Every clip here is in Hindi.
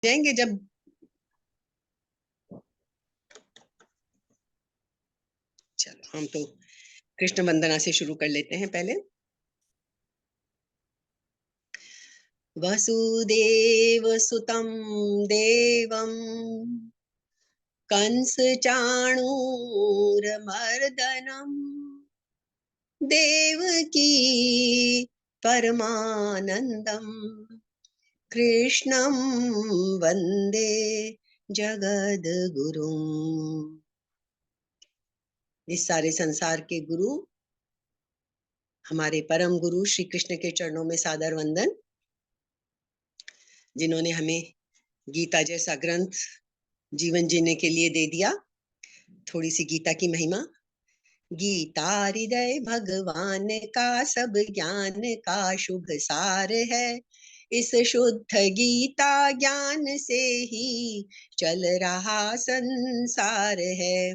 जाएंगे जब। चलो हम तो कृष्ण वंदना से शुरू कर लेते हैं पहले। वसुदेव सुतं देवं कंस चाणूरमर्दनम देवकी परमानंदम कृष्णं वंदे जगद्गुरुम्। इस सारे संसार के गुरु हमारे परम गुरु श्री कृष्ण के चरणों में सादर वंदन, जिन्होंने हमें गीता जैसा ग्रंथ जीवन जीने के लिए दे दिया। थोड़ी सी गीता की महिमा। गीता हृदय भगवान का, सब ज्ञान का शुभ सार है। इस शुद्ध गीता ज्ञान से ही चल रहा संसार है।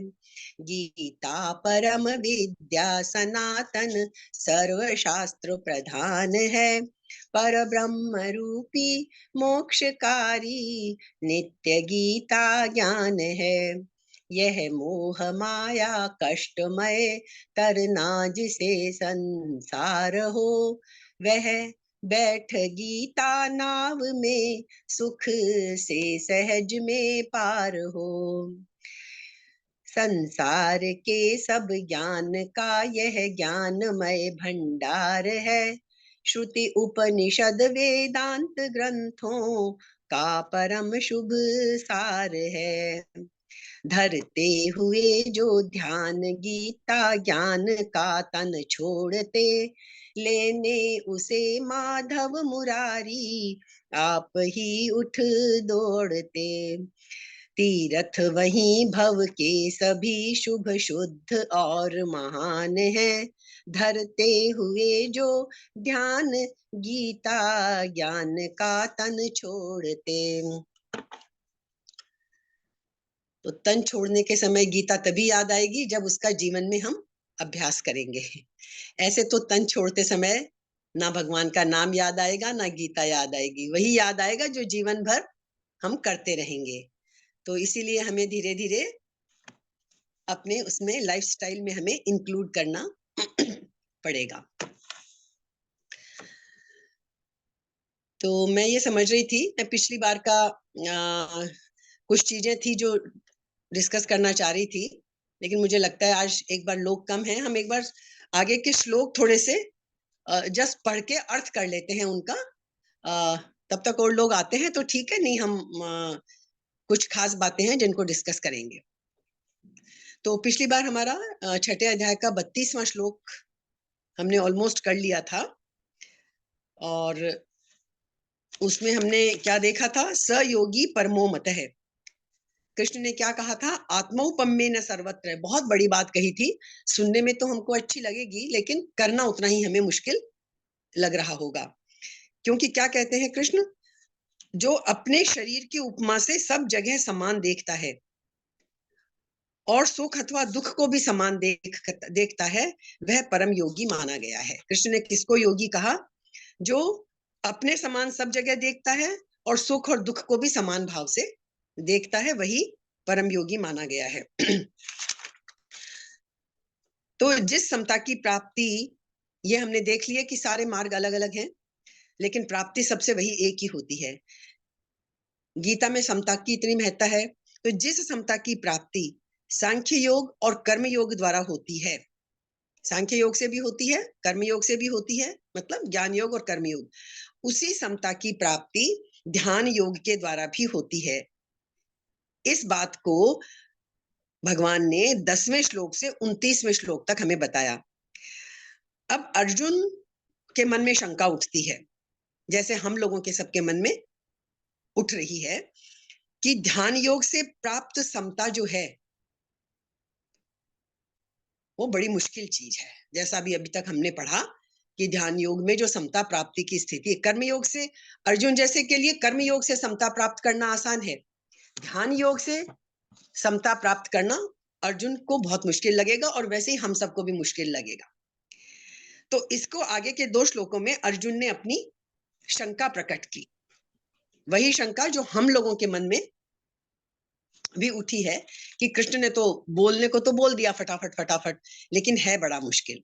गीता परम विद्या सनातन सर्वशास्त्र प्रधान है। पर ब्रह्म रूपी मोक्षकारी नित्य गीता ज्ञान है। यह मोह माया कष्टमय तरना जिसे संसार हो, वह बैठ गीता नाव में सुख से सहज में पार हो। संसार के सब ज्ञान का यह ज्ञानमय भंडार है। श्रुति उपनिषद वेदांत ग्रंथों का परम शुभ सार है। धरते हुए जो ध्यान गीता ज्ञान का तन छोड़ते, लेने उसे माधव मुरारी आप ही उठ दौड़ते। तीर्थ वहीं भव के सभी शुभ शुद्ध और महान है। धरते हुए जो ध्यान गीता ज्ञान का तन छोड़ते। तो तन छोड़ने के समय गीता तभी याद आएगी जब उसका जीवन में हम अभ्यास करेंगे। ऐसे तो तन छोड़ते समय ना भगवान का नाम याद आएगा, ना गीता याद आएगी। वही याद आएगा जो जीवन भर हम करते रहेंगे। तो इसीलिए हमें धीरे धीरे अपने उसमें लाइफस्टाइल में हमें इंक्लूड करना पड़ेगा। तो मैं ये समझ रही थी, मैं पिछली बार का कुछ चीजें थी जो डिस्कस करना चाह रही थी, लेकिन मुझे लगता है आज एक बार लोग कम हैं। हम एक बार आगे के श्लोक थोड़े से जस्ट पढ़ के अर्थ कर लेते हैं उनका। तब तक और लोग आते हैं तो ठीक है, नहीं हम कुछ खास बातें हैं जिनको डिस्कस करेंगे। तो पिछली बार हमारा छठे अध्याय का 32वां श्लोक हमने ऑलमोस्ट कर लिया था, और उसमें हमने क्या देखा था? स योगी परमो मतः। कृष्ण ने क्या कहा था? आत्मौपम्येन सर्वत्र। बहुत बड़ी बात कही थी। सुनने में तो हमको अच्छी लगेगी, लेकिन करना उतना ही हमें मुश्किल लग रहा होगा। क्योंकि क्या कहते हैं कृष्ण? जो अपने शरीर की उपमा से सब जगह समान देखता है और सुख अथवा दुख को भी समान देखता है, वह परम योगी माना गया है। कृष्ण ने किसको योगी कहा? जो अपने समान सब जगह देखता है और सुख और दुख को भी समान भाव से देखता है, वही परम योगी माना गया है। तो जिस समता की प्राप्ति, ये हमने देख लिया कि सारे मार्ग अलग अलग हैं, लेकिन प्राप्ति सबसे वही एक ही होती है। गीता में समता की इतनी महत्ता है। तो जिस समता की प्राप्ति सांख्य योग और कर्म योग द्वारा होती है, सांख्य योग से भी होती है, कर्म योग से भी होती है, मतलब ज्ञान योग और कर्म योग, उसी समता की प्राप्ति ध्यान योग के द्वारा भी होती है। इस बात को भगवान ने 10वें श्लोक से 29वें श्लोक तक हमें बताया। अब अर्जुन के मन में शंका उठती है, जैसे हम लोगों के सबके मन में उठ रही है, कि ध्यान योग से प्राप्त समता जो है वो बड़ी मुश्किल चीज है। जैसा भी अभी तक हमने पढ़ा कि ध्यान योग में जो समता प्राप्ति की स्थिति, कर्म योग से, अर्जुन जैसे के लिए कर्म योग से समता प्राप्त करना आसान है। ध्यान योग से समता प्राप्त करना अर्जुन को बहुत मुश्किल लगेगा, और वैसे ही हम सबको भी मुश्किल लगेगा। तो इसको आगे के 2 श्लोकों में अर्जुन ने अपनी शंका प्रकट की। वही शंका जो हम लोगों के मन में भी उठी है कि कृष्ण ने तो बोलने को तो बोल दिया फटाफट फटाफट, लेकिन है बड़ा मुश्किल।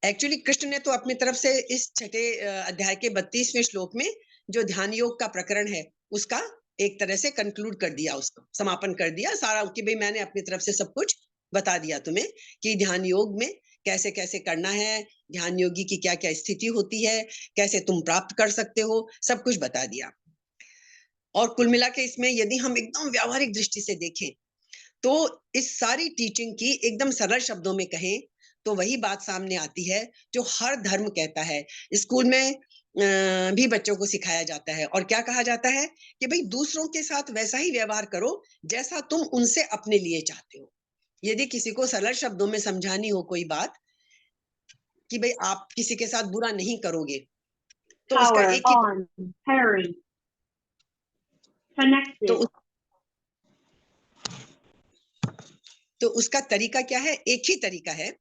एक्चुअली कृष्ण ने तो अपनी तरफ से इस छठे अध्याय के 32वें श्लोक में जो ध्यान योग का प्रकरण है उसका एक तरह से कंक्लूड कर दिया, उसको समापन कर दिया सारा, कि भाई मैंने अपनी तरफ से सब कुछ बता दिया तुम्हें कि ध्यान योग में कैसे कैसे करना है, ध्यान योगी की क्या क्या स्थिति होती है, कैसे तुम प्राप्त कर सकते हो, सब कुछ बता दिया। और कुल मिला के इसमें यदि हम एकदम व्यावहारिक दृष्टि से देखें तो इस सारी टीचिंग की एकदम सरल शब्दों में कहें तो वही बात सामने आती है जो हर धर्म कहता है। स्कूल में भी बच्चों को सिखाया जाता है, और क्या कहा जाता है कि भाई दूसरों के साथ वैसा ही व्यवहार करो जैसा तुम उनसे अपने लिए चाहते हो। यदि किसी को सरल शब्दों में समझानी हो कोई बात कि भाई आप किसी के साथ बुरा नहीं करोगे, तो उसका Power एक ही on. Harry. Connected. तो उसका तरीका क्या है? एक ही तरीका है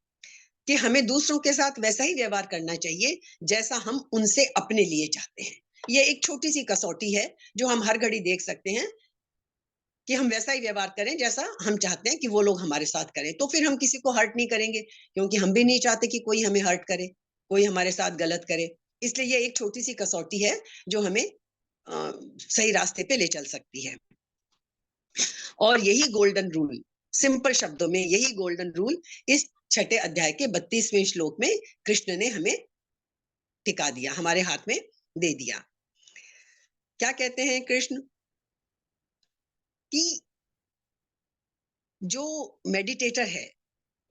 कि हमें दूसरों के साथ वैसा ही व्यवहार करना चाहिए जैसा हम उनसे अपने लिए चाहते हैं। ये एक छोटी सी कसौटी है जो हम हर घड़ी देख सकते हैं कि हम वैसा ही व्यवहार करें जैसा हम चाहते हैं कि वो लोग हमारे साथ करें, तो फिर हम किसी को हर्ट नहीं करेंगे, क्योंकि हम भी नहीं चाहते कि कोई हमें हर्ट करे, कोई हमारे साथ गलत करे। इसलिए ये एक छोटी सी कसौटी है जो हमें सही रास्ते पे ले चल सकती है। और यही गोल्डन रूल, सिंपल शब्दों में यही गोल्डन रूल इस छठे अध्याय के 32वें श्लोक में कृष्ण ने हमें टिका दिया, हमारे हाथ में दे दिया। क्या कहते हैं कृष्ण कि जो मेडिटेटर है,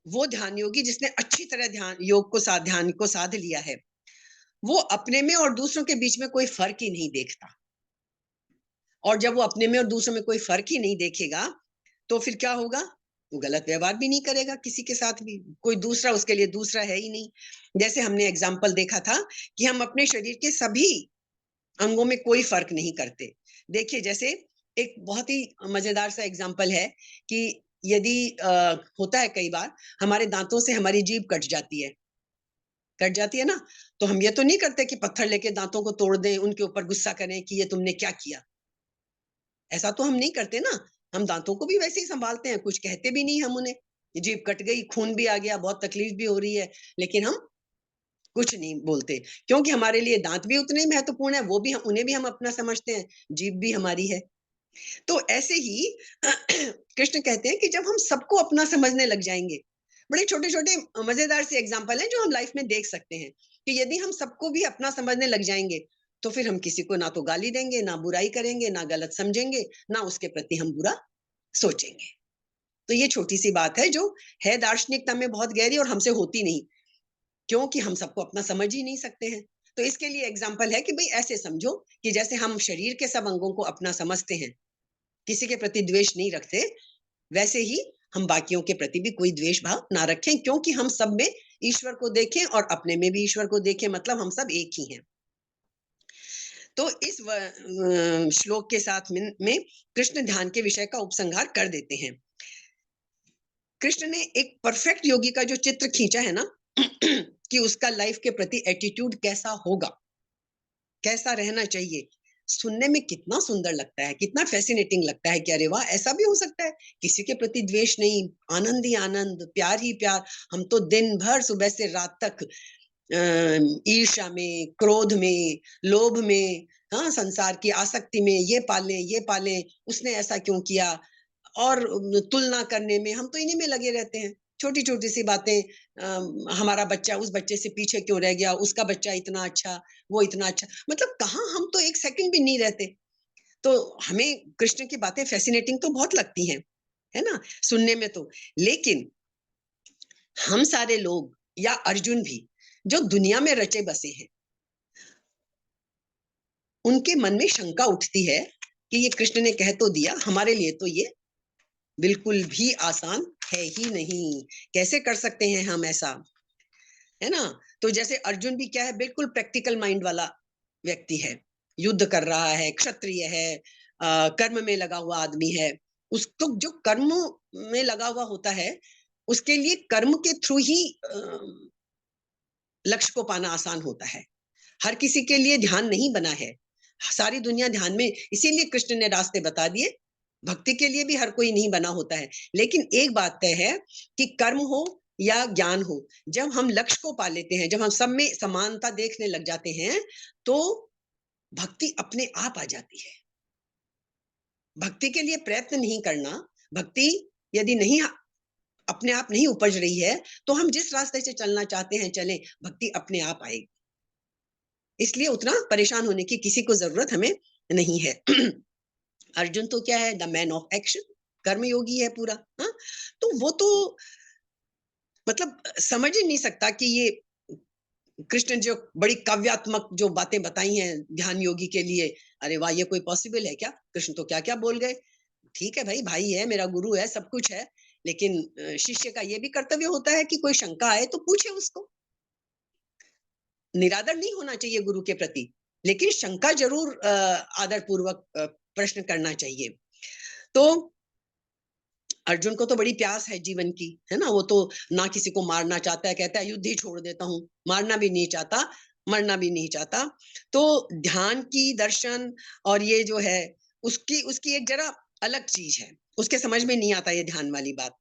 वो ध्यान योगी जिसने अच्छी तरह ध्यान को साध लिया है, वो अपने में और दूसरों के बीच में कोई फर्क ही नहीं देखता। और जब वो अपने में और दूसरों में कोई फर्क ही नहीं देखेगा तो फिर क्या होगा? वो गलत व्यवहार भी नहीं करेगा किसी के साथ भी, कोई दूसरा उसके लिए दूसरा है ही नहीं। जैसे हमने एग्जाम्पल देखा था कि हम अपने शरीर के सभी अंगों में कोई फर्क नहीं करते। देखिए, जैसे एक बहुत ही मजेदार सा एग्जाम्पल है कि यदि होता है कई बार हमारे दांतों से हमारी जीभ कट जाती है ना, तो हम ये तो नहीं करते कि पत्थर लेके दांतों को तोड़ दें, उनके ऊपर गुस्सा करें कि ये तुमने क्या किया। ऐसा तो हम नहीं करते ना, हम दांतों को भी वैसे ही संभालते हैं, कुछ कहते भी नहीं हम उन्हें। जीभ कट गई, खून भी आ गया, बहुत तकलीफ भी हो रही है, लेकिन हम कुछ नहीं बोलते, क्योंकि हमारे लिए दांत भी उतने ही महत्वपूर्ण है, वो भी उन्हें भी हम अपना समझते हैं, जीभ भी हमारी है। तो ऐसे ही कृष्ण कहते हैं कि जब हम सबको अपना समझने लग जाएंगे, बड़े छोटे छोटे मजेदार से एग्जाम्पल हैं जो हम लाइफ में देख सकते हैं, कि यदि हम सबको भी अपना समझने लग जाएंगे तो फिर हम किसी को ना तो गाली देंगे, ना बुराई करेंगे, ना गलत समझेंगे, ना उसके प्रति हम बुरा सोचेंगे। तो ये छोटी सी बात है जो है दार्शनिकता में बहुत गहरी और हमसे होती नहीं, क्योंकि हम सबको अपना समझ ही नहीं सकते हैं। तो इसके लिए एग्जाम्पल है कि भाई ऐसे समझो कि जैसे हम शरीर के सब अंगों को अपना समझते हैं, किसी के प्रति द्वेष नहीं रखते, वैसे ही हम बाकियों के प्रति भी कोई द्वेष भाव ना रखें, क्योंकि हम सब में ईश्वर को देखें और अपने में भी ईश्वर को देखें, मतलब हम सब एक ही हैं। तो इस श्लोक के साथ में कृष्ण ध्यान के विषय का उपसंहार कर देते हैं। कृष्ण ने एक परफेक्ट योगी का जो चित्र खींचा है ना कि उसका लाइफ के प्रति एटीट्यूड कैसा होगा, कैसा रहना चाहिए, सुनने में कितना सुंदर लगता है, कितना फैसिनेटिंग लगता है कि अरे वाह, ऐसा भी हो सकता है, किसी के प्रति द्वेष नहीं, आनंद ही आनंद, प्यार ही प्यार। हम तो दिन भर सुबह से रात तक ईर्ष्या में, क्रोध में, लोभ में, हाँ, संसार की आसक्ति में, ये पालें, उसने ऐसा क्यों किया, और तुलना करने में हम तो इन्हीं में लगे रहते हैं। छोटी छोटी सी बातें, हमारा बच्चा उस बच्चे से पीछे क्यों रह गया, उसका बच्चा इतना अच्छा, वो इतना अच्छा, मतलब कहाँ हम तो एक सेकंड भी नहीं रहते। तो हमें कृष्ण की बातें फैसिनेटिंग तो बहुत लगती हैं, है ना, सुनने में तो। लेकिन हम सारे लोग या अर्जुन भी जो दुनिया में रचे बसे हैं, उनके मन में शंका उठती है कि ये कृष्ण ने कह तो दिया, हमारे लिए तो ये बिल्कुल भी आसान है ही नहीं, कैसे कर सकते हैं हम ऐसा, है ना। तो जैसे अर्जुन भी क्या है, बिल्कुल प्रैक्टिकल माइंड वाला व्यक्ति है, युद्ध कर रहा है, क्षत्रिय है, कर्म में लगा हुआ आदमी है। उसको जो कर्म में लगा हुआ होता है, उसके लिए कर्म के थ्रू ही लक्ष्य को पाना आसान होता है। हर किसी के लिए ध्यान नहीं बना है, सारी दुनिया ध्यान में, इसीलिए कृष्ण ने रास्ते बता दिए। भक्ति के लिए भी हर कोई नहीं बना होता है, लेकिन एक बात तय है कि कर्म हो या ज्ञान हो, जब हम लक्ष्य को पा लेते हैं, जब हम सब में समानता देखने लग जाते हैं, तो भक्ति अपने आप आ जाती है। भक्ति के लिए प्रयत्न नहीं करना, भक्ति यदि नहीं अपने आप नहीं उपज रही है, तो हम जिस रास्ते से चलना चाहते हैं चलें, भक्ति अपने आप आएगी। इसलिए उतना परेशान होने की किसी को जरूरत हमें नहीं है। अर्जुन तो क्या है, द मैन ऑफ एक्शन, कर्मयोगी है पूरा। हाँ, तो वो तो मतलब समझ ही नहीं सकता कि ये कृष्ण जो बड़ी काव्यात्मक जो बातें बताई हैं ध्यान योगी के लिए, अरे वाह, ये कोई पॉसिबल है क्या? कृष्ण तो क्या क्या बोल गए। ठीक है भाई, भाई है, मेरा गुरु है, सब कुछ है, लेकिन शिष्य का ये भी कर्तव्य होता है कि कोई शंका आए तो पूछे उसको। निरादर नहीं होना चाहिए गुरु के प्रति, लेकिन शंका जरूर आदर पूर्वक प्रश्न करना चाहिए। तो अर्जुन को तो बड़ी प्यास है जीवन की, है ना? वो तो ना किसी को मारना चाहता है, कहता है युद्ध ही छोड़ देता हूँ, मारना भी नहीं चाहता, मरना भी नहीं चाहता। तो ध्यान की दर्शन और ये जो है उसकी उसकी एक जरा अलग चीज है, उसके समझ में नहीं आता ये ध्यान वाली बात।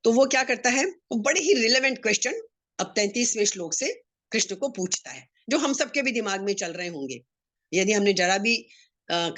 तो वो क्या करता है, वो बड़े ही रिलेवेंट क्वेश्चन अब 33वें श्लोक से कृष्ण को पूछता है, जो हम सबके भी दिमाग में चल रहे होंगे। यदि हमने जरा भी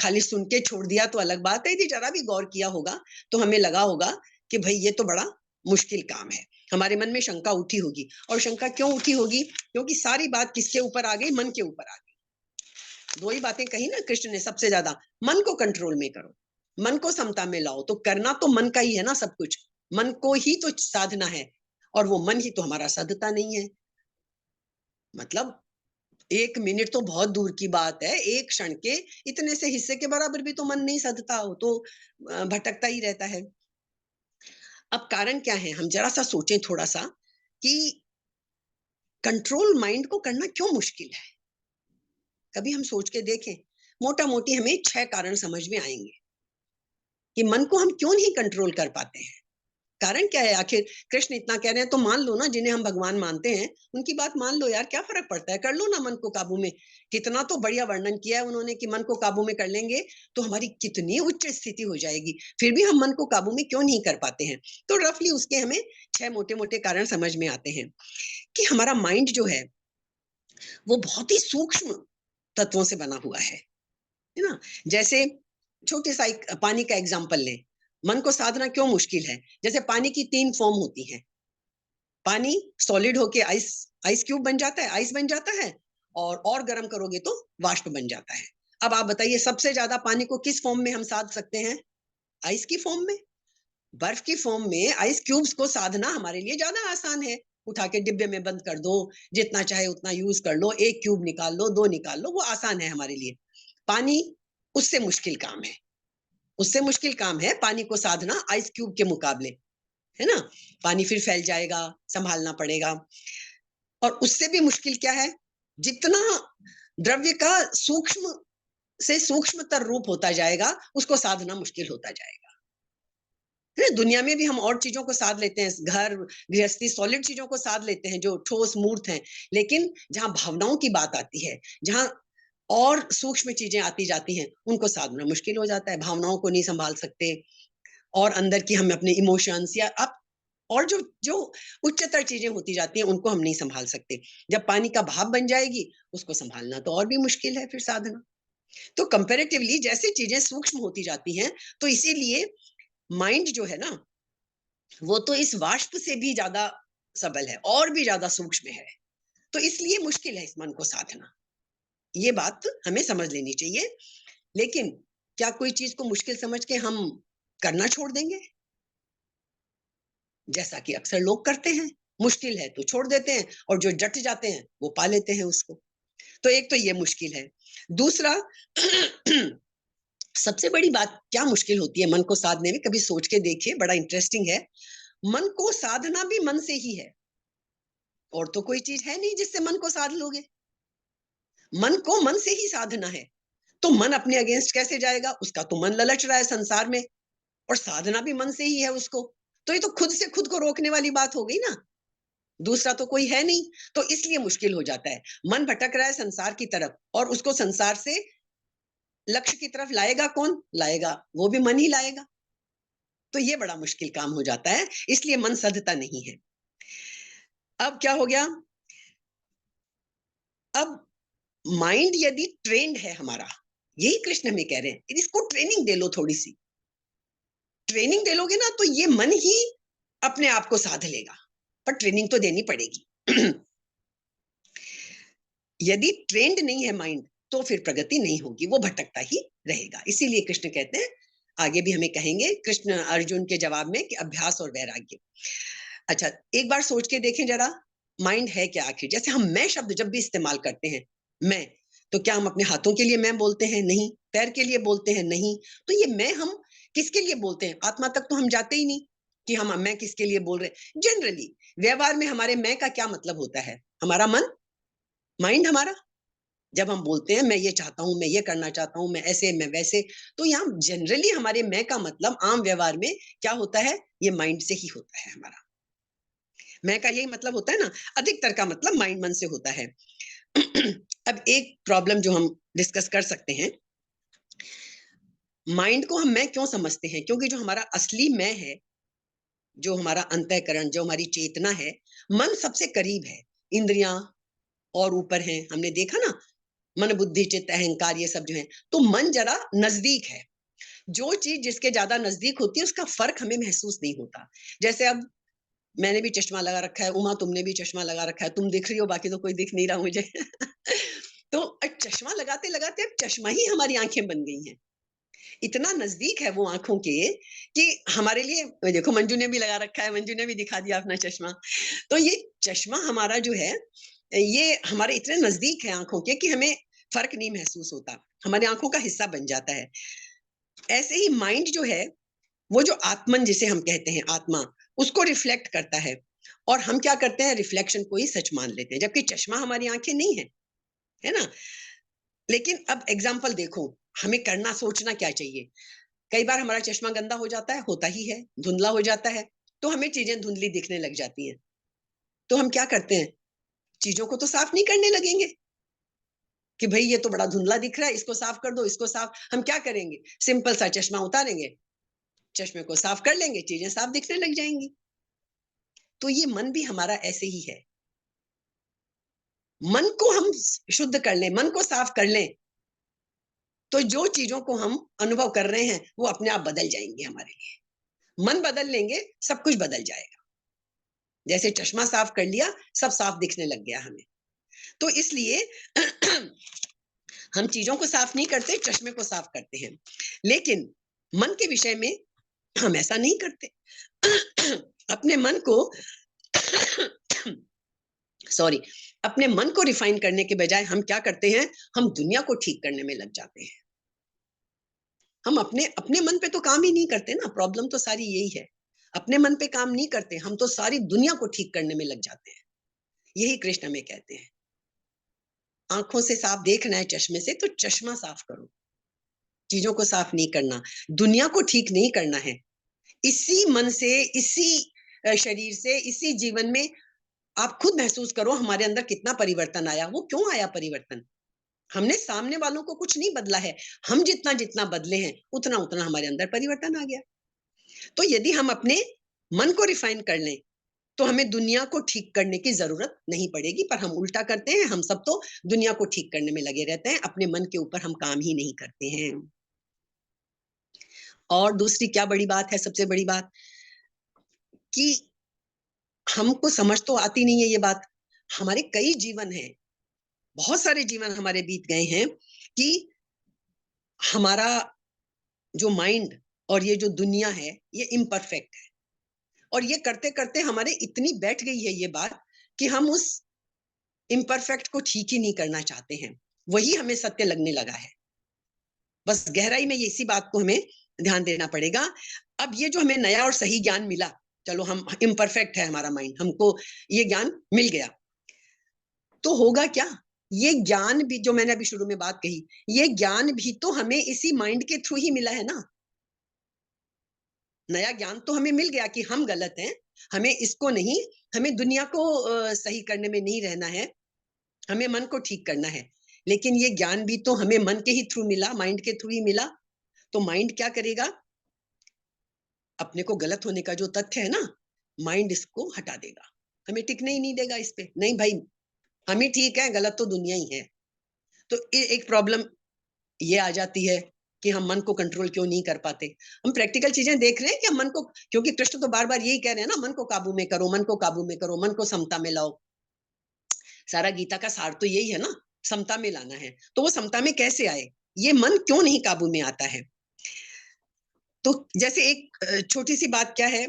खाली सुन के छोड़ दिया तो अलग बात है, यदि जरा भी गौर किया होगा तो हमें लगा होगा कि भाई ये तो बड़ा मुश्किल काम है। हमारे मन में शंका उठी होगी, और शंका क्यों उठी होगी? क्योंकि सारी बात किसके ऊपर आ गई? मन के ऊपर आ गई। दो ही बातें कही ना कृष्ण ने सबसे ज्यादा, मन को कंट्रोल में करो, मन को समता में लाओ। तो करना तो मन का ही है ना, सब कुछ मन को ही तो साधना है, और वो मन ही तो हमारा साधता नहीं है। मतलब 1 मिनट तो बहुत दूर की बात है, एक क्षण के इतने से हिस्से के बराबर भी तो मन नहीं सधता हो, तो भटकता ही रहता है। अब कारण क्या है, हम जरा सा सोचें थोड़ा सा कि कंट्रोल माइंड को करना क्यों मुश्किल है। कभी हम सोच के देखें, मोटा मोटी हमें 6 कारण समझ में आएंगे कि मन को हम क्यों नहीं कंट्रोल कर पाते हैं। कारण क्या है आखिर? कृष्ण इतना कह रहे हैं तो मान लो ना, जिन्हें हम भगवान मानते हैं उनकी बात मान लो यार, क्या फर्क पड़ता है, कर लो ना मन को काबू में। कितना तो बढ़िया वर्णन किया है उन्होंने कि मन को काबू में कर लेंगे तो हमारी कितनी उच्च स्थिति हो जाएगी, फिर भी हम मन को काबू में क्यों नहीं कर पाते हैं। तो रफली उसके हमें 6 मोटे मोटे कारण समझ में आते हैं कि हमारा माइंड जो है वो बहुत ही सूक्ष्म तत्वों से बना हुआ है ना? जैसे छोटे सा एक पानी का एग्जाम्पल लें, मन को साधना क्यों मुश्किल है? जैसे पानी की 3 फॉर्म होती हैं। पानी सॉलिड होके आइस आइस क्यूब बन जाता है, आइस बन जाता है, और गर्म करोगे तो वाष्प बन जाता है। अब आप बताइए सबसे ज्यादा पानी को किस फॉर्म में हम साध सकते हैं? आइस की फॉर्म में। बर्फ की फॉर्म में आइस क्यूब्स को साधना हमारे लिए ज्यादा आसान है। उठा के डिब्बे में बंद कर दो, जितना चाहे उतना यूज कर लो, 1 क्यूब निकाल लो, 2 निकाल लो, वो आसान है हमारे लिए। पानी उससे मुश्किल काम है, उससे मुश्किल काम है पानी को साधना आइस क्यूब के मुकाबले, है ना? पानी फिर फैल जाएगा, संभालना पड़ेगा। और उससे भी मुश्किल क्या है, जितना द्रव्य का सूक्ष्म से सूक्ष्मतर रूप होता जाएगा उसको साधना मुश्किल होता जाएगा। है ना? दुनिया में भी हम और चीजों को साध लेते हैं, घर गृहस्थी सॉलिड चीजों को साध लेते हैं जो ठोस मूर्त हैं, लेकिन जहां भावनाओं की बात आती है, जहां और सूक्ष्म चीजें आती जाती हैं, उनको साधना मुश्किल हो जाता है। भावनाओं को नहीं संभाल सकते, और अंदर की हम अपने इमोशंस या अब और जो जो उच्चतर चीजें होती जाती हैं उनको हम नहीं संभाल सकते। जब पानी का भाप बन जाएगी उसको संभालना तो और भी मुश्किल है फिर साधना। तो कंपैरेटिवली जैसे चीजें सूक्ष्म होती जाती हैं, तो इसीलिए माइंड जो है ना, वो तो इस वाष्प से भी ज्यादा सबल है और भी ज्यादा सूक्ष्म है। तो इसलिए मुश्किल है इस मन को साधना। ये बात हमें समझ लेनी चाहिए। लेकिन क्या कोई चीज को मुश्किल समझ के हम करना छोड़ देंगे? जैसा कि अक्सर लोग करते हैं, मुश्किल है तो छोड़ देते हैं, और जो डट जाते हैं वो पा लेते हैं उसको। तो एक तो ये मुश्किल है। दूसरा, सबसे बड़ी बात क्या मुश्किल होती है मन को साधने में, कभी सोच के देखिए, बड़ा इंटरेस्टिंग है। मन को साधना भी मन से ही है, और तो कोई चीज है नहीं जिससे मन को साध लोगे। मन को मन से ही साधना है, तो मन अपने अगेंस्ट कैसे जाएगा? उसका तो मन ललच रहा है संसार में, और साधना भी मन से ही है उसको। तो ये तो खुद से खुद को रोकने वाली बात हो गई ना, दूसरा तो कोई है नहीं। तो इसलिए मुश्किल हो जाता है। मन भटक रहा है संसार की तरफ, और उसको संसार से लक्ष्य की तरफ लाएगा कौन? लाएगा वो भी मन ही लाएगा। तो ये बड़ा मुश्किल काम हो जाता है, इसलिए मन सधता नहीं है। अब क्या हो गया? अब माइंड यदि ट्रेंड है हमारा, यही कृष्ण हमें कह रहे हैं, इसको ट्रेनिंग दे लो थोड़ी सी। ट्रेनिंग दे लोगे ना तो ये मन ही अपने आप को साध लेगा, पर ट्रेनिंग तो देनी पड़ेगी। यदि ट्रेंड नहीं है माइंड तो फिर प्रगति नहीं होगी, वो भटकता ही रहेगा। इसीलिए कृष्ण कहते हैं, आगे भी हमें कहेंगे कृष्ण अर्जुन के जवाब में, कि अभ्यास और वैराग्य। अच्छा, एक बार सोच के देखें जरा, माइंड है क्या आखिर? जैसे हम मैं शब्द जब भी इस्तेमाल करते हैं, मैं, तो क्या हम अपने हाथों के लिए मैं बोलते हैं? नहीं। पैर के लिए बोलते हैं? नहीं। तो ये मैं हम किसके लिए बोलते हैं? आत्मा तक तो हम जाते ही नहीं कि हम मैं किसके लिए बोल रहे हैं। जनरली व्यवहार में हमारे मैं का क्या मतलब होता है? हमारा मन, माइंड हमारा। जब हम बोलते हैं मैं ये चाहता हूं, मैं ये करना चाहता हूं, मैं ऐसे, मैं वैसे, तो यहाँ जनरली हमारे मैं का मतलब आम व्यवहार में क्या होता है? ये माइंड से ही होता है हमारा। मैं का यही मतलब होता है ना, अधिकतर का मतलब माइंड मन से होता है। अब एक प्रॉब्लम जो हम डिस्कस कर सकते हैं, माइंड को हम मैं क्यों समझते हैं? क्योंकि जो हमारा असली मैं है, जो हमारा अंतःकरण, जो हमारी चेतना है, मन सबसे करीब है। इंद्रियां और ऊपर हैं, हमने देखा ना, मन बुद्धि चित्त अहंकार ये सब जो है, तो मन जरा नजदीक है। जो चीज जिसके ज्यादा नजदीक होती है उसका फर्क हमें महसूस नहीं होता। जैसे अब मैंने भी चश्मा लगा रखा है, उमा तुमने भी चश्मा लगा रखा है, तुम दिख रही हो, बाकी तो कोई दिख नहीं रहा मुझे। तो चश्मा लगाते लगाते अब चश्मा ही हमारी आंखें बन गई हैं। इतना नजदीक है वो आंखों के, कि हमारे लिए, देखो मंजू ने भी लगा रखा है, मंजू ने भी दिखा दिया अपना चश्मा। तो ये चश्मा हमारा जो है, ये हमारे इतने नजदीक है आंखों के कि हमें फर्क नहीं महसूस होता, हमारे आंखों का हिस्सा बन जाता है। ऐसे ही माइंड जो है, वो जो आत्मन जिसे हम कहते हैं, आत्मा, उसको रिफ्लेक्ट करता है। और हम क्या करते हैं? रिफ्लेक्शन को ही सच मान लेते हैं, जबकि चश्मा हमारी आंखें नहीं है, है ना? लेकिन अब एग्जाम्पल देखो, हमें करना सोचना क्या चाहिए? कई बार हमारा चश्मा गंदा हो जाता है, होता ही है, धुंधला हो जाता है, तो हमें चीजें धुंधली दिखने लग जाती हैं। तो हम क्या करते हैं? चीजों को तो साफ नहीं करने लगेंगे कि भाई ये तो बड़ा धुंधला दिख रहा है, इसको साफ कर दो, इसको साफ। हम क्या करेंगे? सिंपल सा चश्मा उतारेंगे, चश्मे को साफ कर लेंगे, चीजें साफ दिखने लग जाएंगी। तो ये मन भी हमारा ऐसे ही है। मन को हम शुद्ध कर लें, मन को साफ कर लें, तो जो चीजों को हम अनुभव कर रहे हैं वो अपने आप बदल जाएंगे हमारे लिए। मन बदल लेंगे, सब कुछ बदल जाएगा। जैसे चश्मा साफ कर लिया, सब साफ दिखने लग गया हमें। तो इसलिए हम चीजों को साफ नहीं करते, चश्मे को साफ करते हैं। लेकिन मन के विषय में हम ऐसा नहीं करते। अपने मन को सॉरी, अपने मन को रिफाइन करने के बजाय हम क्या करते हैं? हम दुनिया को ठीक करने में लग जाते हैं। हम अपने अपने मन पे तो काम ही नहीं करते ना, प्रॉब्लम तो सारी यही है। अपने मन पे काम नहीं करते, हम तो सारी दुनिया को ठीक करने में लग जाते हैं। यही कृष्ण हमें कहते हैं, आंखों से साफ देखना है चश्मे से, तो चश्मा साफ करो, चीजों को साफ नहीं करना, दुनिया को ठीक नहीं करना है। इसी मन से, इसी शरीर से, इसी जीवन में आप खुद महसूस करो हमारे अंदर कितना परिवर्तन आया। वो क्यों आया परिवर्तन? हमने सामने वालों को कुछ नहीं बदला है, हम जितना जितना बदले हैं उतना उतना हमारे अंदर परिवर्तन आ गया। तो यदि हम अपने मन को रिफाइन कर लें तो हमें दुनिया को ठीक करने की जरूरत नहीं पड़ेगी। पर हम उल्टा करते हैं, हम सब तो दुनिया को ठीक करने में लगे रहते हैं, अपने मन के ऊपर हम काम ही नहीं करते हैं। और दूसरी क्या बड़ी बात है? सबसे बड़ी बात कि हमको समझ तो आती नहीं है ये बात। हमारे कई जीवन हैं, बहुत सारे जीवन हमारे बीत गए हैं, कि हमारा जो माइंड और ये जो दुनिया है ये इम्परफेक्ट है। और ये करते करते हमारे इतनी बैठ गई है ये बात कि हम उस इम्परफेक्ट को ठीक ही नहीं करना चाहते हैं, वही हमें सत्य लगने लगा है। बस गहराई में ये इसी बात को हमें ध्यान देना पड़ेगा। अब ये जो हमें नया और सही ज्ञान मिला, चलो हम इम्परफेक्ट है हमारा माइंड, हमको ये ज्ञान मिल गया, तो होगा क्या? ये ज्ञान भी जो मैंने अभी शुरू में बात कही, ये ज्ञान भी तो हमें इसी माइंड के थ्रू ही मिला है ना। नया ज्ञान तो हमें मिल गया कि हम गलत हैं, हमें इसको नहीं, हमें दुनिया को सही करने में नहीं रहना है, हमें मन को ठीक करना है। लेकिन ये ज्ञान भी तो हमें मन के ही थ्रू मिला, माइंड के थ्रू ही मिला। तो माइंड क्या करेगा, अपने को गलत होने का जो तथ्य है ना, माइंड इसको हटा देगा, हमें टिकने ही नहीं देगा इस पे। नहीं भाई, हम ही ठीक है, गलत तो दुनिया ही है। तो एक प्रॉब्लम ये आ जाती है कि हम मन को कंट्रोल क्यों नहीं कर पाते। हम प्रैक्टिकल चीजें देख रहे हैं कि हम मन को, क्योंकि कृष्ण तो बार बार यही कह रहे हैं ना, मन को काबू में करो, मन को काबू में करो, मन को समता में लाओ। सारा गीता का सार तो यही है ना, समता में लाना है। तो वो समता में कैसे आए, ये मन क्यों नहीं काबू में आता है। तो जैसे एक छोटी सी बात क्या है,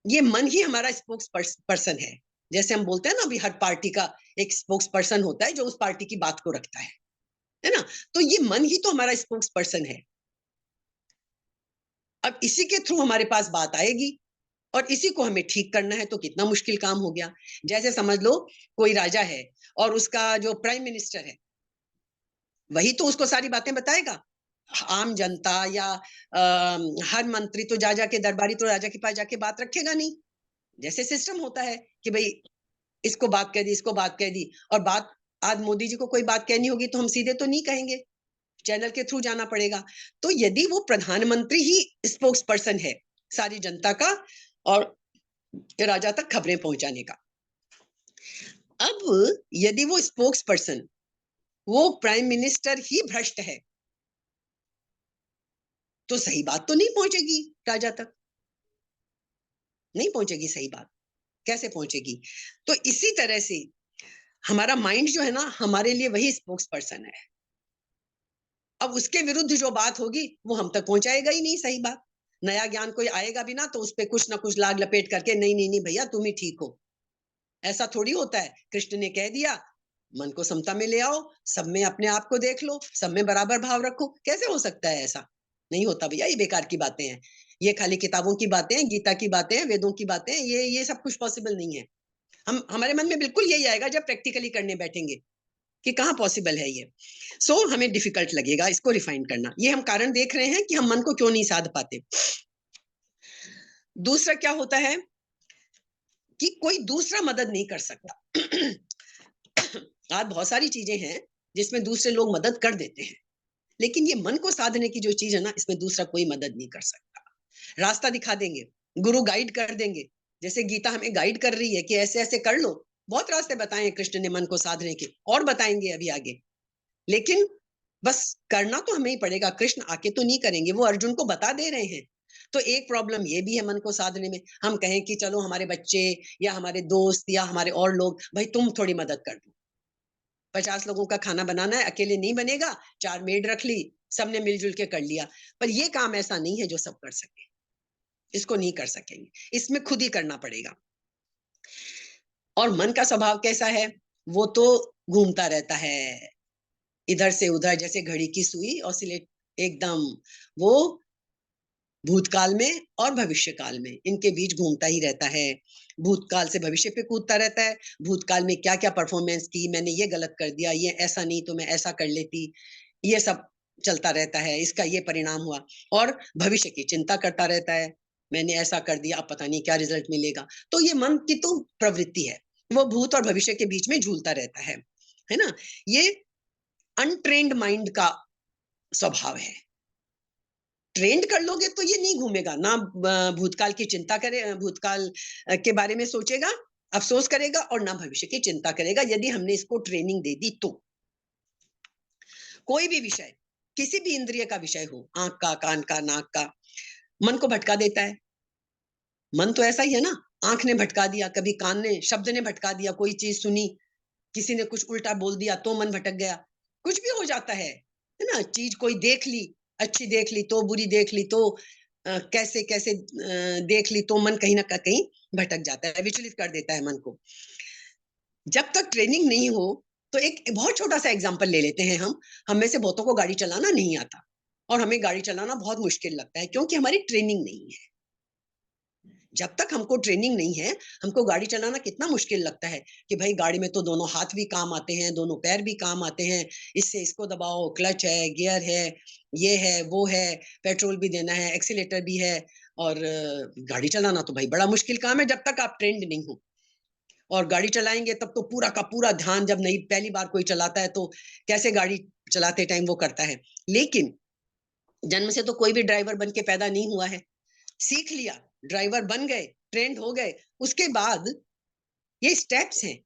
ये मन ही हमारा स्पोक्स पर्सन है। जैसे हम बोलते हैं ना, अभी हर पार्टी का एक स्पोक्स पर्सन होता है जो उस पार्टी की बात को रखता है ना। तो ये मन ही तो हमारा स्पोक्स पर्सन है। अब इसी के थ्रू हमारे पास बात आएगी और इसी को हमें ठीक करना है, तो कितना मुश्किल काम हो गया। जैसे समझ लो कोई राजा है और उसका जो प्राइम मिनिस्टर है वही तो उसको सारी बातें बताएगा। आम जनता या हर मंत्री तो जा जाके, दरबारी तो राजा के पास जाके बात रखेगा नहीं। जैसे सिस्टम होता है कि भाई इसको बात कह दी, इसको बात कह दी, और बात आज मोदी जी को कोई बात कहनी होगी तो हम सीधे तो नहीं कहेंगे, चैनल के थ्रू जाना पड़ेगा। तो यदि वो प्रधानमंत्री ही स्पोक्स पर्सन है सारी जनता का और राजा तक खबरें पहुंचाने का, अब यदि वो स्पोक्स पर्सन, वो प्राइम मिनिस्टर ही भ्रष्ट है, तो सही बात तो नहीं पहुंचेगी राजा तक, नहीं पहुंचेगी सही बात। कैसे पहुंचेगी? तो इसी तरह से हमारा माइंड जो है ना, हमारे लिए वही स्पोक्स पर्सन है। अब उसके विरुद्ध जो बात होगी वो हम तक पहुंचाएगा ही नहीं सही बात। नया ज्ञान कोई आएगा भी ना तो उस पे कुछ ना कुछ लाग लपेट करके, नहीं नहीं नहीं भैया तुम ही ठीक हो, ऐसा थोड़ी होता है। कृष्ण ने कह दिया मन को समता में ले आओ, सब में अपने आप को देख लो, सब में बराबर भाव रखो। कैसे हो सकता है ऐसा? नहीं होता भैया, ये बेकार की बातें हैं, ये खाली किताबों की बातें हैं, गीता की बातें हैं, वेदों की बातें हैं, ये सब कुछ पॉसिबल नहीं है। हमारे मन में बिल्कुल यही आएगा जब प्रैक्टिकली करने बैठेंगे कि कहाँ पॉसिबल है ये। हमें डिफिकल्ट लगेगा इसको रिफाइन करना। ये हम कारण देख रहे हैं कि हम मन को क्यों नहीं साध पाते। दूसरा क्या होता है कि कोई दूसरा मदद नहीं कर सकता। आज बहुत सारी चीजें हैं जिसमें दूसरे लोग मदद कर देते हैं, लेकिन ये मन को साधने की जो चीज है ना, इसमें दूसरा कोई मदद नहीं कर सकता। रास्ता दिखा देंगे, गुरु गाइड कर देंगे, जैसे गीता हमें गाइड कर रही है कि ऐसे ऐसे कर लो। बहुत रास्ते बताए हैं कृष्ण ने मन को साधने के, और बताएंगे अभी आगे। लेकिन बस करना तो हमें ही पड़ेगा, कृष्ण आके तो नहीं करेंगे, वो अर्जुन को बता दे रहे हैं। तो एक प्रॉब्लम ये भी है मन को साधने में। हम कहें कि चलो हमारे बच्चे या हमारे दोस्त या हमारे और लोग, भाई तुम थोड़ी मदद कर दो, 50 लोगों का खाना बनाना है, अकेले नहीं बनेगा, 4 मेड रख ली, सबने मिलजुल के कर लिया। पर ये काम ऐसा नहीं है जो सब कर सके, इसको नहीं कर सकेंगे, इसमें खुद ही करना पड़ेगा। और मन का स्वभाव कैसा है, वो तो घूमता रहता है इधर से उधर, जैसे घड़ी की सुई ऑसिलेट एकदम। वो भूतकाल में और भविष्य काल में, इनके बीच घूमता ही रहता है। भूतकाल से भविष्य पे कूदता रहता है। भूतकाल में क्या क्या परफॉर्मेंस की, मैंने ये गलत कर दिया, ये ऐसा नहीं तो मैं ऐसा कर लेती, ये सब चलता रहता है, इसका ये परिणाम हुआ। और भविष्य की चिंता करता रहता है, मैंने ऐसा कर दिया, अब पता नहीं क्या रिजल्ट मिलेगा। तो ये मन की तो प्रवृत्ति है, वो भूत और भविष्य के बीच में झूलता रहता है ना। ये अनट्रेन्ड माइंड का स्वभाव है। ट्रेंड कर लोगे तो ये नहीं घूमेगा ना, भूतकाल की चिंता करे, भूतकाल के बारे में सोचेगा, अफसोस करेगा, और ना भविष्य की चिंता करेगा, यदि हमने इसको ट्रेनिंग दे दी तो। कोई भी विषय, किसी भी इंद्रिय का विषय हो, आंख का, कान का, नाक का, मन को भटका देता है। मन तो ऐसा ही है ना, आंख ने भटका दिया, कभी कान ने, शब्द ने भटका दिया, कोई चीज सुनी, किसी ने कुछ उल्टा बोल दिया तो मन भटक गया। कुछ भी हो जाता है ना। चीज कोई देख ली, अच्छी देख ली तो, बुरी देख ली तो, कैसे कैसे देख ली तो मन कहीं ना कहीं भटक जाता है, विचलित कर देता है मन को। जब तक ट्रेनिंग नहीं हो, तो एक बहुत छोटा सा एग्जांपल ले लेते हैं। हम में से बहुतों को गाड़ी चलाना नहीं आता, और हमें गाड़ी चलाना बहुत मुश्किल लगता है क्योंकि हमारी ट्रेनिंग नहीं है। जब तक हमको ट्रेनिंग नहीं है, हमको गाड़ी चलाना कितना मुश्किल लगता है कि भाई गाड़ी में तो दोनों हाथ भी काम आते हैं, दोनों पैर भी काम आते हैं, इससे इसको दबाओ, क्लच है, गियर है, ये है, वो है, पेट्रोल भी देना है, एक्सीलेटर भी है। और गाड़ी चलाना तो भाई बड़ा मुश्किल काम है जब तक आप ट्रेंड नहीं हो। और गाड़ी चलाएंगे तब तो पूरा का पूरा ध्यान, जब नई पहली बार कोई चलाता है तो कैसे गाड़ी चलाते टाइम वो करता है। लेकिन जन्म से तो कोई भी ड्राइवर बन के पैदा नहीं हुआ है, सीख लिया, ड्राइवर बन गए, ट्रेंड हो गए, उसके बाद ये स्टेप्स हैं,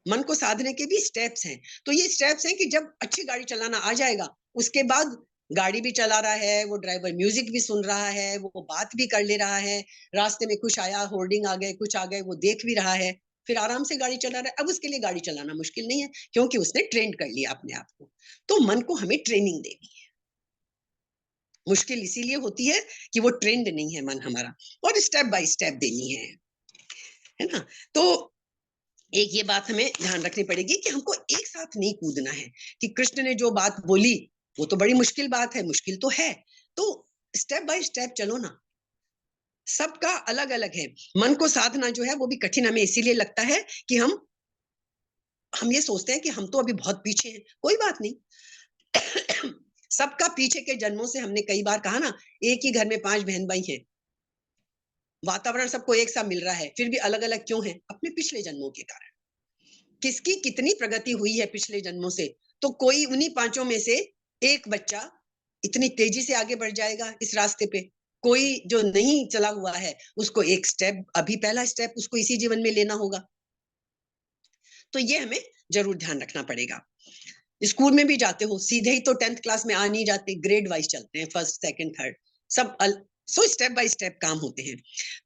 मन को साधने के भी स्टेप्स हैं। तो ये स्टेप्स हैं कि जब अच्छी गाड़ी चलाना आ जाएगा, उसके बाद गाड़ी भी चला रहा है वो ड्राइवर, म्यूजिक भी सुन रहा है, वो बात भी कर ले रहा है, रास्ते में कुछ आया, होर्डिंग आ गए, कुछ आ गए, वो देख भी रहा है, फिर आराम से गाड़ी चला रहा है। अब उसके लिए गाड़ी चलाना मुश्किल नहीं है, क्योंकि उसने ट्रेन कर लिया अपने आप को। तो मन को हमें ट्रेनिंग देनी है। मुश्किल इसीलिए होती है कि वो ट्रेंड नहीं है मन हमारा, और स्टेप बाय स्टेप देनी है ना। तो एक ये बात हमें ध्यान रखनी पड़ेगी कि हमको एक साथ नहीं कूदना है, कि कृष्ण ने जो बात बोली वो तो बड़ी मुश्किल बात है, मुश्किल तो है, तो स्टेप बाय स्टेप चलो ना। सबका अलग अलग है। मन को साधना जो है वो भी कठिन हमें इसीलिए लगता है कि हम ये सोचते हैं कि हम तो अभी बहुत पीछे हैं। कोई बात नहीं। सबका पीछे के जन्मों से, हमने कई बार कहा ना, एक ही घर में 5 बहन भाई हैं, वातावरण सबको एक सा मिल रहा है, फिर भी अलग अलग क्यों है? अपने पिछले जन्मों के कारण। किसकी कितनी प्रगति हुई है पिछले जन्मों से, तो कोई उन्हीं पांचों में से एक बच्चा इतनी तेजी से आगे बढ़ जाएगा इस रास्ते पे। कोई जो नहीं चला हुआ है, उसको एक स्टेप, अभी पहला स्टेप उसको इसी जीवन में लेना होगा। तो ये हमें जरूर ध्यान रखना पड़ेगा। स्कूल में भी जाते हो, सीधे ही तो 10th क्लास में आ नहीं जाते, ग्रेड वाइज चलते हैं, फर्स्ट सेकंड थर्ड, सब सो स्टेप बाय स्टेप काम होते हैं।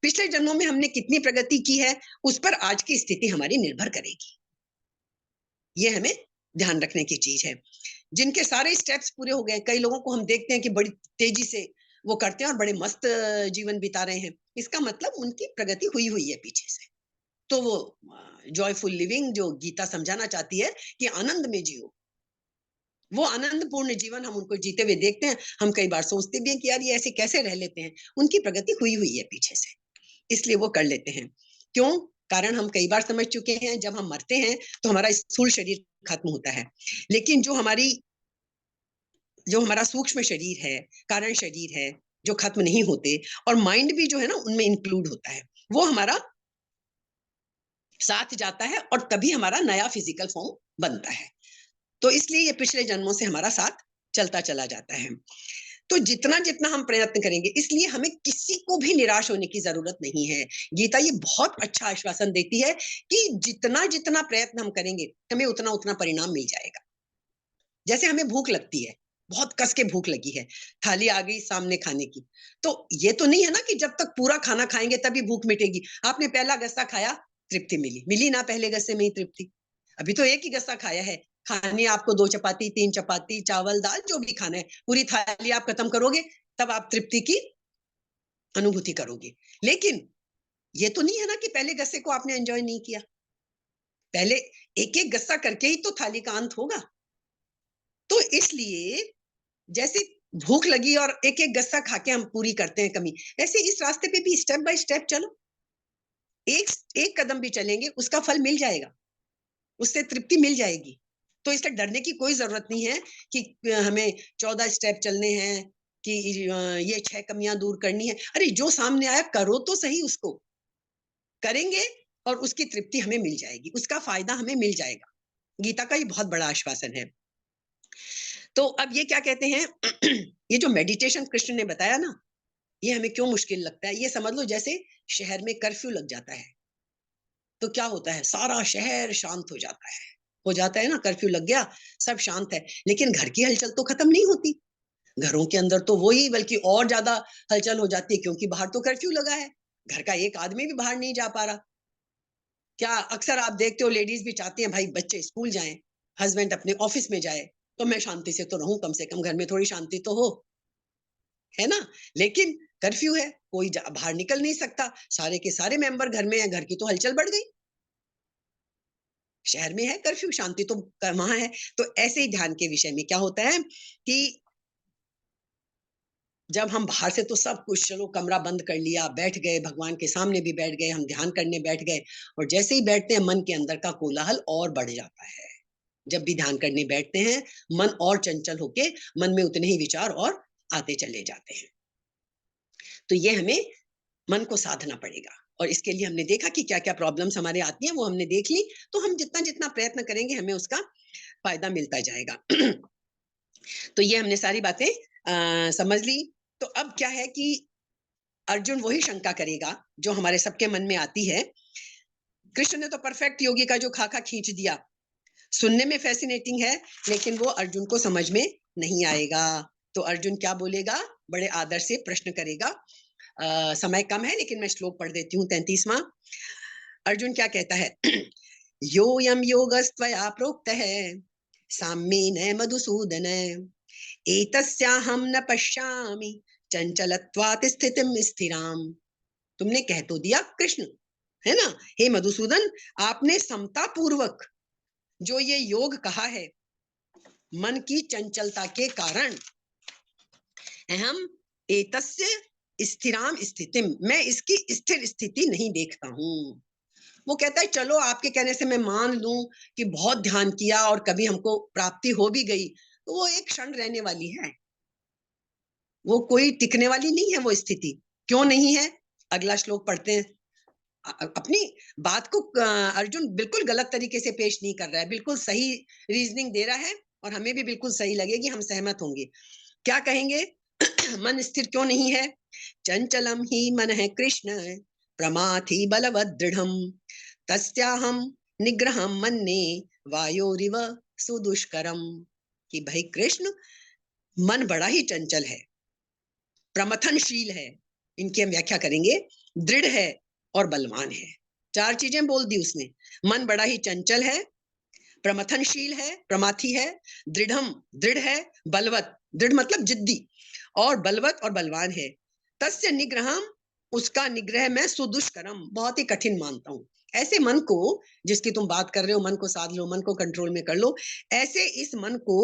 पिछले जन्मों में हमने कितनी प्रगति की है, उस पर आज की स्थिति हमारी निर्भर करेगी। ये हमें ध्यान रखने की चीज है। जिनके सारे स्टेप्स पूरे हो गए, कई लोगों को हम देखते हैं कि बड़ी तेजी से वो करते हैं और बड़े मस्त जीवन बिता रहे हैं, इसका मतलब उनकी प्रगति हुई हुई है पीछे से। तो वो जॉयफुल लिविंग जो गीता समझाना चाहती है कि आनंद में जियो, वो आनंदपूर्ण जीवन हम उनको जीते हुए देखते हैं। हम कई बार सोचते भी हैं कि यार ये ऐसे कैसे रह लेते हैं, उनकी प्रगति हुई हुई है पीछे से, इसलिए वो कर लेते हैं। क्यों? कारण हम कई बार समझ चुके हैं, जब हम मरते हैं तो हमारा स्थूल शरीर खत्म होता है, लेकिन जो हमारा सूक्ष्म शरीर है, कारण शरीर है, जो खत्म नहीं होते, और माइंड भी जो है ना उनमें इंक्लूड होता है, वो हमारा साथ जाता है और तभी हमारा नया फिजिकल फॉर्म बनता है। तो इसलिए ये पिछले जन्मों से हमारा साथ चलता चला जाता है। तो जितना जितना हम प्रयत्न करेंगे, इसलिए हमें किसी को भी निराश होने की जरूरत नहीं है। गीता ये बहुत अच्छा आश्वासन देती है कि जितना जितना प्रयत्न हम करेंगे, हमें उतना उतना परिणाम मिल जाएगा। जैसे हमें भूख लगती है, बहुत कस के भूख लगी है, थाली आ गई सामने खाने की, तो ये तो नहीं है ना कि जब तक पूरा खाना खाएंगे तभी भूख मिटेगी। आपने पहला गस्सा खाया, तृप्ति मिली, मिली ना पहले गस्से में ही तृप्ति? अभी तो एक ही गस्सा खाया है, खानी आपको 2 चपाती, 3 चपाती, चावल दाल जो भी खाना है, पूरी थाली आप खत्म करोगे, तब आप तृप्ति की अनुभूति करोगे। लेकिन ये तो नहीं है ना कि पहले गस्से को आपने एंजॉय नहीं किया। पहले एक एक गस्सा करके ही तो थाली का अंत होगा। तो इसलिए जैसे भूख लगी और एक एक गस्सा खा के हम पूरी करते हैं कमी, ऐसे इस रास्ते पे भी स्टेप बाय स्टेप चलो। एक एक कदम भी चलेंगे उसका फल मिल जाएगा, उससे तृप्ति मिल जाएगी। तो इससे डरने की कोई जरूरत नहीं है कि हमें 14 स्टेप चलने हैं, कि ये 6 कमियां दूर करनी है। अरे जो सामने आया करो तो सही, उसको करेंगे और उसकी तृप्ति हमें मिल जाएगी, उसका फायदा हमें मिल जाएगा। गीता का ये बहुत बड़ा आश्वासन है। तो अब ये क्या कहते हैं, ये जो मेडिटेशन कृष्ण ने बताया ना, ये हमें क्यों मुश्किल लगता है? ये समझ लो जैसे शहर में कर्फ्यू लग जाता है, तो क्या होता है, सारा शहर शांत हो जाता है ना, कर्फ्यू लग गया, सब शांत है, लेकिन घर की हलचल तो खत्म नहीं होती। घरों के अंदर तो वही, बल्कि और ज्यादा हलचल हो जाती है, क्योंकि बाहर तो कर्फ्यू लगा है, घर का एक आदमी भी बाहर नहीं जा पा रहा। क्या अक्सर आप देखते हो, लेडीज भी चाहती हैं भाई बच्चे स्कूल जाएं, हस्बैंड अपने ऑफिस में जाए, तो मैं शांति से तो रहूं, कम से कम घर में थोड़ी शांति तो हो, है ना। लेकिन कर्फ्यू है, कोई बाहर निकल नहीं सकता, सारे के सारे मेंबर घर में हैं, घर की तो हलचल बढ़ गई। शहर में है कर्फ्यू, शांति तो वहां है। तो ऐसे ही ध्यान के विषय में क्या होता है कि जब हम बाहर से तो सब कुछ, चलो कमरा बंद कर लिया, बैठ गए, भगवान के सामने भी बैठ गए, हम ध्यान करने बैठ गए, और जैसे ही बैठते हैं मन के अंदर का कोलाहल और बढ़ जाता है। जब भी ध्यान करने बैठते हैं, मन और चंचल होके, मन में उतने ही विचार और आते चले जाते हैं। तो ये हमें मन को साधना पड़ेगा, और इसके लिए हमने देखा कि क्या-क्या प्रॉब्लम्स हमारे आती हैं, वो हमने देख ली, तो हम जितना-जितना प्रयत्न करेंगे हमें उसका फ़ायदा मिलता जाएगा। तो ये हमने सारी बातें समझ ली। तो अब क्या है कि अर्जुन वही शंका करेगा जो हमारे सबके मन में आती है। कृष्ण ने तो परफेक्ट योगी का जो खाका खींच दिया, सुनने में फैसिनेटिंग है, लेकिन वो अर्जुन को समझ में नहीं आएगा। तो अर्जुन क्या बोलेगा? बड़े आदर से प्रश्न करेगा। समय कम है लेकिन मैं श्लोक पढ़ देती हूँ 33वां। अर्जुन क्या कहता है? योऽयं योगस्त्वया प्रोक्तः साम्येन मधुसूदन एतस्याहं न पश्यामि चंचलत्वात् स्थितिं स्थिराम। तुमने कह तो दिया कृष्ण, है ना? हे मधुसूदन, आपने समता पूर्वक जो ये योग कहा है, मन की चंचलता के कारण, अहम एतस्य स्थिराम स्थितिम, मैं इसकी स्थिर स्थिति नहीं देखता हूँ। वो कहता है चलो आपके कहने से मैं मान लूं कि बहुत ध्यान किया और कभी हमको प्राप्ति हो भी गई, तो वो एक क्षण रहने वाली है, वो कोई टिकने वाली नहीं है वो स्थिति। क्यों नहीं है? अगला श्लोक पढ़ते हैं। अपनी बात को अर्जुन बिल्कुल गलत तरीके से पेश नहीं कर रहा है, बिल्कुल सही रीजनिंग दे रहा है और हमें भी बिल्कुल सही लगेगी, हम सहमत होंगे। क्या कहेंगे? मन स्थिर क्यों नहीं है? चंचलम ही मन है कृष्ण प्रमाथि बलवद दृढ़म तस्याहम निग्रहम मन्ये वायोरिव सुदुष्करम। कि भाई कृष्ण, मन बड़ा ही चंचल है, प्रमथनशील है, इनकी हम व्याख्या करेंगे, दृढ़ है और बलवान है। चार चीजें बोल दी उसने। मन बड़ा ही चंचल है, प्रमथनशील है, प्रमाथी है, दृढ़म दृढ़ है, बलवत दृढ़ मतलब जिद्दी, और बलवत और बलवान है। तस्य निग्रहम, उसका निग्रह मैं सुदुष्करम, बहुत ही कठिन मानता हूँ। ऐसे मन को, जिसकी तुम बात कर रहे हो, मन को साध लो, मन को कंट्रोल में कर लो, ऐसे इस मन को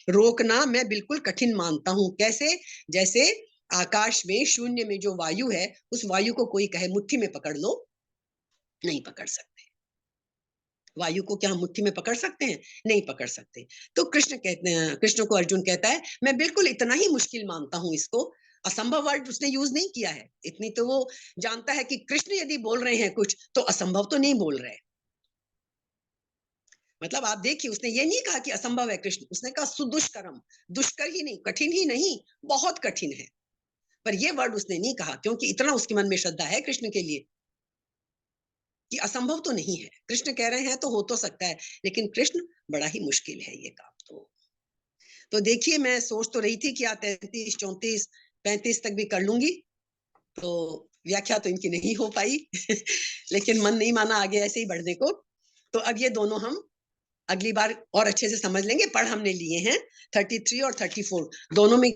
रोकना मैं बिल्कुल कठिन मानता हूँ। कैसे? जैसे आकाश में शून्य में जो वायु है, उस वायु को कोई कहे मुट्ठी में पकड़ लो, नहीं पकड़ सकते। वायु को क्या हम मुट्ठी में पकड़ सकते हैं? नहीं पकड़ सकते। तो कृष्ण कहते हैं, कृष्ण को अर्जुन कहता है मैं बिल्कुल इतना ही मुश्किल मानता हूं इसको। असंभव वर्ड उसने यूज नहीं किया है, इतनी तो वो जानता है कि कृष्ण यदि बोल रहे हैं कुछ तो असंभव तो नहीं बोल रहे। मतलब आप देखिए, उसने ये नहीं कहा कि असंभव है कृष्ण, उसने कहा सुदुष्करम, दुष्कर ही नहीं, कठिन ही नहीं, बहुत कठिन है। पर ये वर्ड उसने नहीं कहा क्योंकि इतना उसके मन में श्रद्धा है कृष्ण के लिए कि असंभव तो नहीं है। कृष्ण कह रहे हैं तो हो तो सकता है, लेकिन कृष्ण बड़ा ही मुश्किल है ये काम। तो देखिए, मैं सोच तो रही थी कि आज 33, 34, 35 तक भी कर लूंगी, तो व्याख्या तो इनकी नहीं हो पाई। लेकिन मन नहीं माना आगे ऐसे ही बढ़ने को। तो अब ये दोनों हम अगली बार और अच्छे से समझ लेंगे। पढ़ हमने लिए हैं 33 और 34, दोनों में